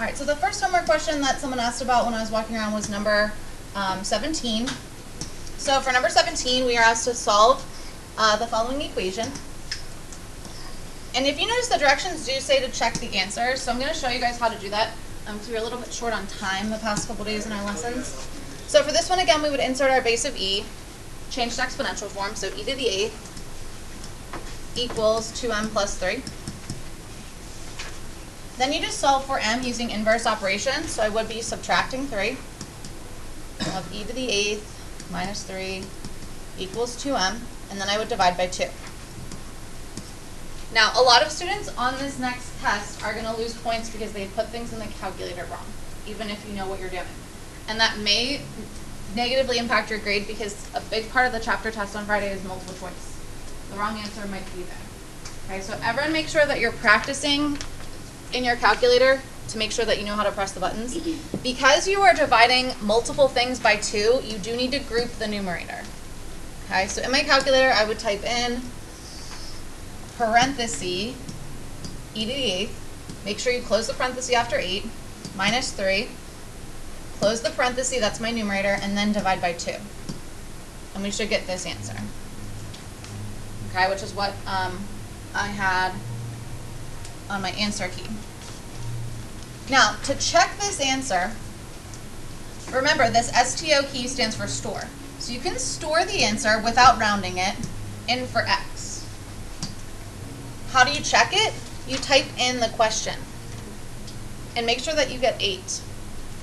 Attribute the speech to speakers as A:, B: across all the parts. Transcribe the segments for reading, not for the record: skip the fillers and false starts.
A: All right, so the first homework question that someone asked about when I was walking around was number 17. So for number 17, we are asked to solve the following equation. And if you notice, the directions do say to check the answers, so I'm going to show you guys how to do that because we were a little bit short on time the past couple days in our lessons. So for this one, again, we would insert our base of e, change to exponential form, so e to the 8th equals 2m plus 3. Then you just solve for m using inverse operations, so I would be subtracting 3 of e to the 8th minus 3 equals 2m, and then I would divide by 2. Now, a lot of students on this next test are going to lose points because they put things in the calculator wrong, even if you know what you're doing. And that may negatively impact your grade because a big part of the chapter test on Friday is multiple choice. The wrong answer might be there. Okay, so everyone make sure that you're practicing in your calculator to make sure that you know how to press the buttons. Because you are dividing multiple things by 2, you do need to group the numerator. Okay, so in my calculator, I would type in parenthesis e to the 8th, make sure you close the parenthesis after 8, minus 3, close the parenthesis, that's my numerator, and then divide by 2. And we should get this answer. Okay, which is what I had on my answer key. Now, to check this answer, remember this STO key stands for store. So you can store the answer without rounding it in for x. How do you check it? You type in the question and make sure that you get 8.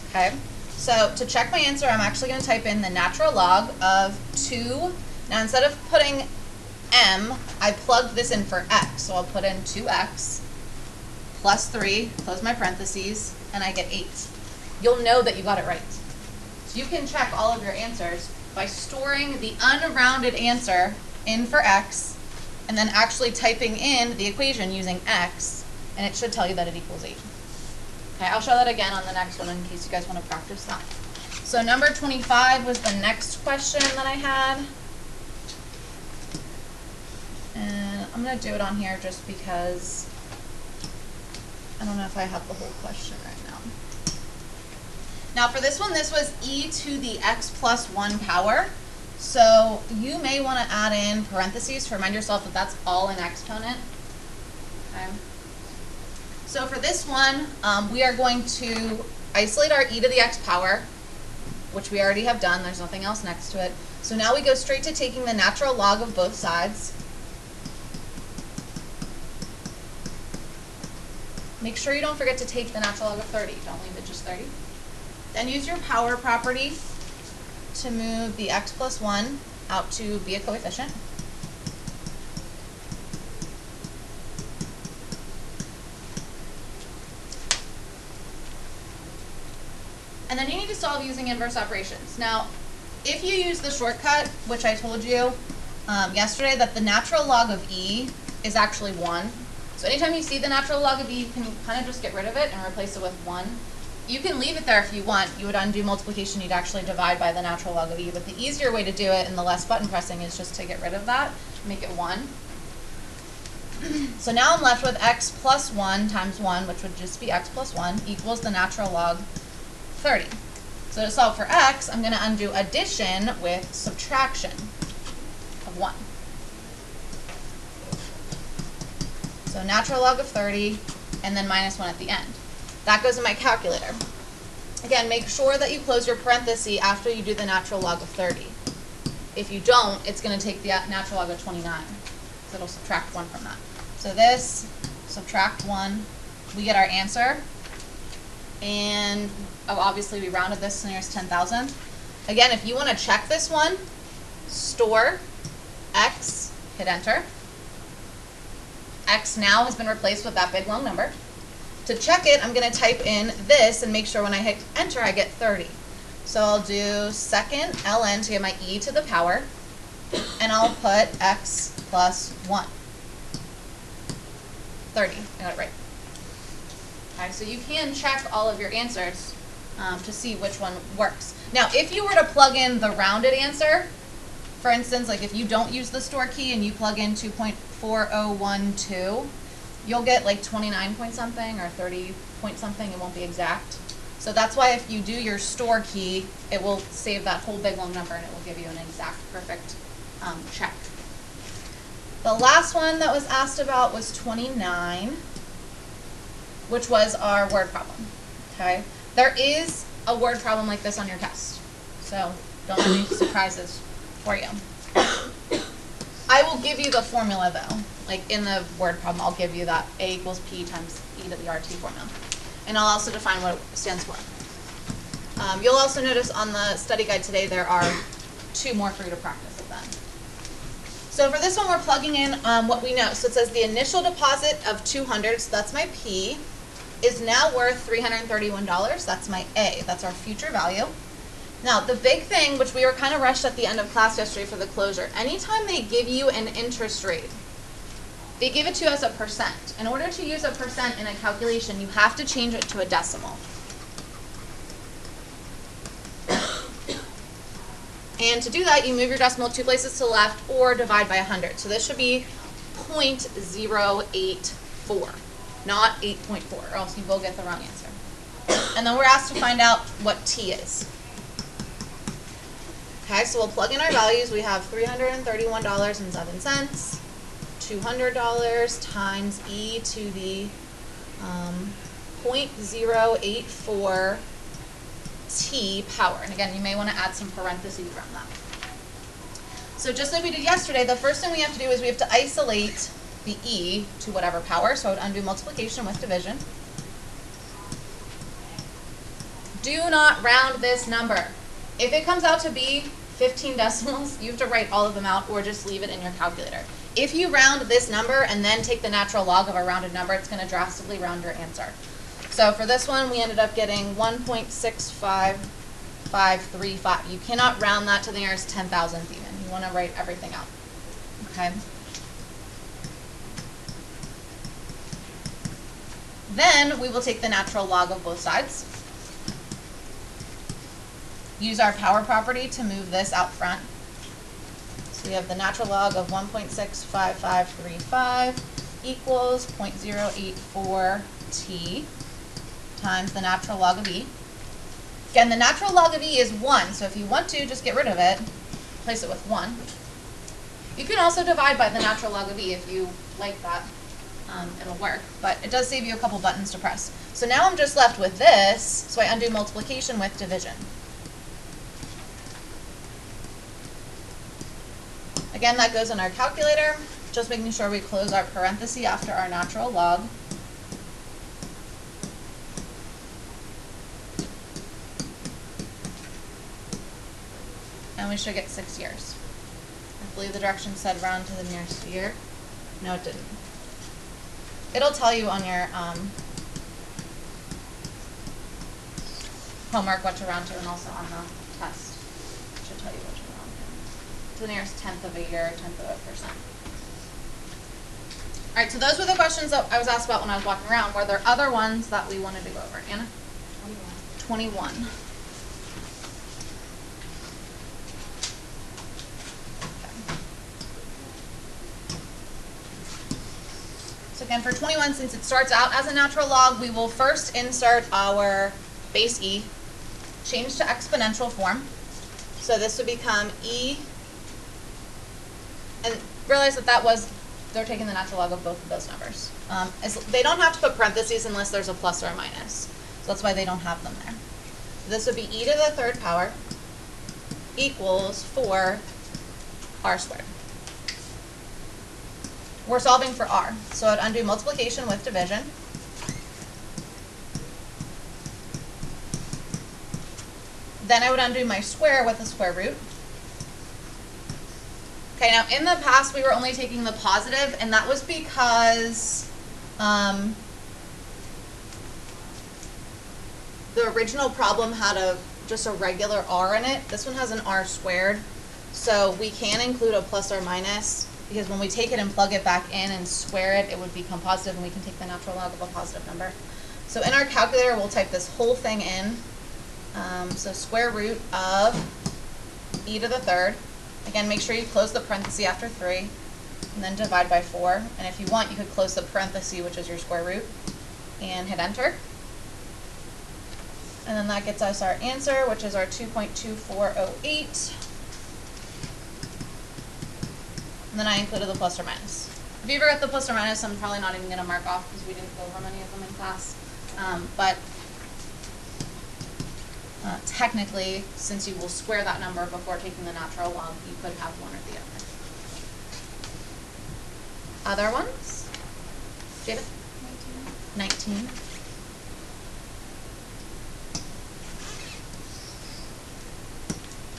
A: Okay? So to check my answer, I'm actually going to type in the natural log of 2. Now instead of putting m, I plugged this in for x. So I'll put in 2x plus 3, close my parentheses, and I get 8. You'll know that you got it right. So you can check all of your answers by storing the unrounded answer in for x and then actually typing in the equation using x, and it should tell you that it equals 8. Okay, I'll show that again on the next one in case you guys want to practice that. So number 25 was the next question that I had. And I'm going to do it on here just because I don't know if I have the whole question right now. Now for this one, this was e to the x plus 1 power. So you may want to add in parentheses to remind yourself that that's all an exponent. Okay. So for this one, we are going to isolate our e to the x power, which we already have done. There's nothing else next to it. So now we go straight to taking the natural log of both sides. Make sure you don't forget to take the natural log of 30. Don't leave it just 30. Then use your power property to move the x plus 1 out to be a coefficient. And then you need to solve using inverse operations. Now, if you use the shortcut, which I told you yesterday, that the natural log of e is actually 1. So anytime you see the natural log of e, you can kind of just get rid of it and replace it with 1. You can leave it there if you want. You would undo multiplication, you'd actually divide by the natural log of e, but the easier way to do it and the less button pressing is just to get rid of that, make it 1. So now I'm left with x plus 1 times 1, which would just be x plus 1, equals the natural log 30. So to solve for x, I'm going to undo addition with subtraction of 1. So natural log of 30, and then minus 1 at the end. That goes in my calculator. Again, make sure that you close your parenthesis after you do the natural log of 30. If you don't, it's going to take the natural log of 29. So it'll subtract 1 from that. So this, subtract 1, we get our answer. And obviously we rounded this to the nearest 10,000. Again, if you want to check this one, store x, hit enter. X now has been replaced with that big long number. To check it, I'm going to type in this and make sure when I hit enter I get 30. So I'll do second ln to get my e to the power, and I'll put x plus 1. 30, I got it right. Okay, so you can check all of your answers to see which one works. Now, if you were to plug in the rounded answer, for instance, like if you don't use the store key and you plug in 2.4012, you'll get like 29 point something or 30 point something. It won't be exact. So that's why if you do your store key, it will save that whole big long number and it will give you an exact perfect check. The last one that was asked about was 29, which was our word problem. Okay, there is a word problem like this on your test, so don't have any surprises for you. I will give you the formula though, like in the word problem, I'll give you that A equals P times E to the RT formula. And I'll also define what it stands for. You'll also notice on the study guide today there are 2 more for you to practice with that. So for this one we're plugging in what we know. So it says the initial deposit of 200, so that's my P, is now worth $331. That's my A, that's our future value. Now, the big thing, which we were kind of rushed at the end of class yesterday for the closure, anytime they give you an interest rate, they give it to us a percent. In order to use a percent in a calculation, you have to change it to a decimal. And to do that, you move your decimal 2 places to the left or divide by 100. So this should be 0.084, not 8.4, or else you will get the wrong answer. And then we're asked to find out what T is. Okay, so we'll plug in our values. We have $331.07, $200 times e to the 0.084 t power. And again, you may want to add some parentheses around that. So just like we did yesterday, the first thing we have to do is we have to isolate the e to whatever power. So I would undo multiplication with division. Do not round this number. If it comes out to be 15 decimals, you have to write all of them out or just leave it in your calculator. If you round this number and then take the natural log of a rounded number, it's going to drastically round your answer. So for this one, we ended up getting 1.65535. You cannot round that to the nearest 10,000th even. You want to write everything out. Okay. Then we will take the natural log of both sides. Use our power property to move this out front. So we have the natural log of 1.65535 equals 0.084 t times the natural log of e. Again, the natural log of e is 1, so if you want to, just get rid of it, replace it with 1. You can also divide by the natural log of e if you like that. It'll work, but it does save you a couple buttons to press. So now I'm just left with this, so I undo multiplication with division. Again, that goes in our calculator, just making sure we close our parenthesis after our natural log. And we should get 6 years. I believe the directions said round to the nearest year. No, it didn't. It'll tell you on your homework what to round to, and also on the test. It should tell you what to round to the nearest tenth of a year, 10th of a percent. All right, so those were the questions that I was asked about when I was walking around. Were there other ones that we wanted to go over? Anna? 21. So again, for 21, since it starts out as a natural log, we will first insert our base e, change to exponential form. So this would become e, and realize that they're taking the natural log of both of those numbers. They don't have to put parentheses unless there's a plus or a minus. So that's why they don't have them there. So this would be e to the 3rd power equals 4 r squared. We're solving for r, so I'd undo multiplication with division. Then I would undo my square with the square root. Okay, now in the past we were only taking the positive, and that was because the original problem had just a regular r in it. This one has an r squared, so we can include a plus or minus, because when we take it and plug it back in and square it, it would become positive, and we can take the natural log of a positive number. So in our calculator, we'll type this whole thing in. So square root of e to the 3rd. Again, make sure you close the parenthesis after 3. and then divide by 4. And if you want, you could close the parenthesis, which is your square root, and hit enter. And then that gets us our answer, which is our 2.2408. And then I included the plus or minus. If you forget the plus or minus, I'm probably not even going to mark off because we didn't go over many of them in class. Technically, since you will square that number before taking the natural log, you could have one or the other. Other ones? Jada? 19.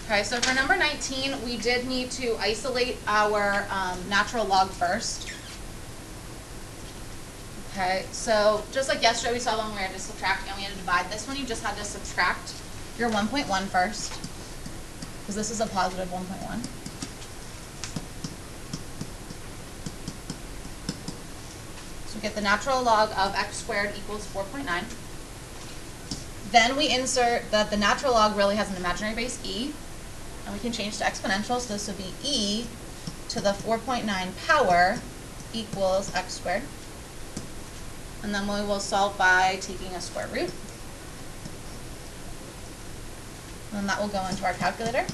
A: Okay, so for number 19, we did need to isolate our natural log first. Okay, so just like yesterday we saw when we had to subtract and we had to divide, this one you just had to subtract your 1.1 first, because this is a positive 1.1. So we get the natural log of x squared equals 4.9. Then we insert that the natural log really has an imaginary base e, and we can change to exponential, so this would be e to the 4.9 power equals x squared. And then we will solve by taking a square root. And then that will go into our calculator.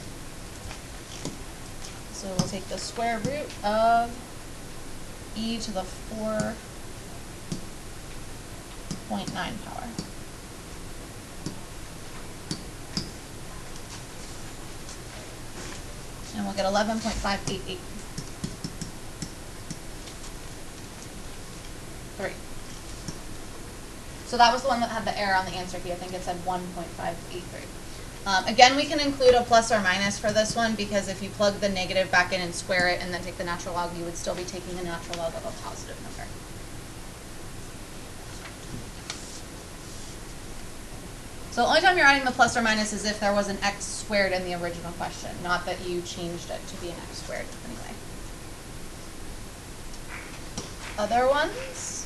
A: So we'll take the square root of e to the 4.9 power. And we'll get 11.588. 3. So that was the one that had the error on the answer key. I think it said 1.583. Again, we can include a plus or minus for this one because if you plug the negative back in and square it and then take the natural log, you would still be taking the natural log of a positive number. So the only time you're adding the plus or minus is if there was an x squared in the original question, not that you changed it to be an x squared anyway. Other ones?